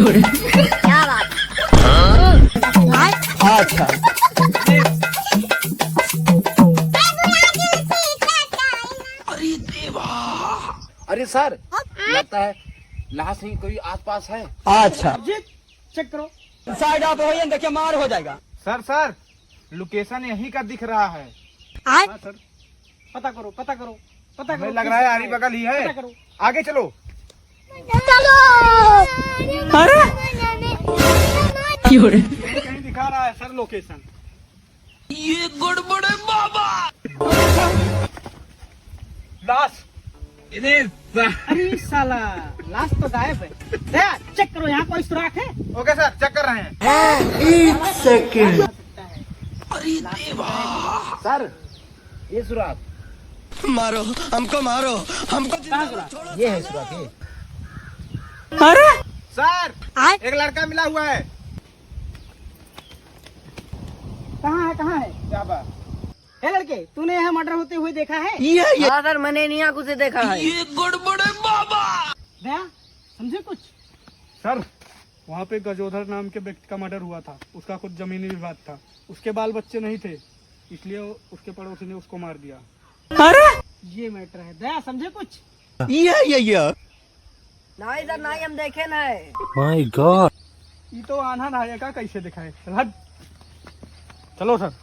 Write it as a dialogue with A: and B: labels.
A: क्या बात
B: अच्छा
C: अरे सर लगता है लाश ही कोई आसपास है।
B: अच्छा
D: चेक करो।
B: साइड आप हो देखिए मार हो जाएगा।
E: सर लोकेशन यहीं का दिख रहा है।
D: हाँ सर, पता करो
E: हमें लग रहा है आरी बगल ही है।
D: पता करो।
E: आगे चलो।
B: अरे
E: कहीं दिखा रहा है सर लोकेशन।
B: ये गड़बड़ है बाबा।
E: लाश
D: अरे साला लाश तो गायब है। दया चेक करो यहाँ कोई सुराख है।
E: ओके सर, चेक कर रहे हैं।
C: सर ये सुराग
B: मारो हमको मारो हमको।
D: कहाँ सुराख?
C: ये है सुराग ये।
B: अरे
E: सर एक लड़का मिला हुआ है।
D: कहाँ है?
E: क्या बात?
D: हे लड़के, तूने यहाँ मर्डर होते हुए देखा है?
B: ये
A: हाँ सर, मैंने नहीं आंखों से देखा है।
B: ये गड़बड़ है बाबा।
D: दया समझे कुछ?
F: सर वहाँ पे गजोधर नाम के व्यक्ति का मर्डर हुआ था। उसका कुछ जमीनी विवाद था। उसके बाल बच्चे नहीं थे, इसलिए उसके पड़ोसी ने उसको मार दिया।
B: अरे
D: ये मैटर है। दया समझे कुछ?
B: ये
A: नहीं सर नहीं, हम देखे ना है।
F: ये तो आन्हा नायका कैसे दिखाए। चलो सर।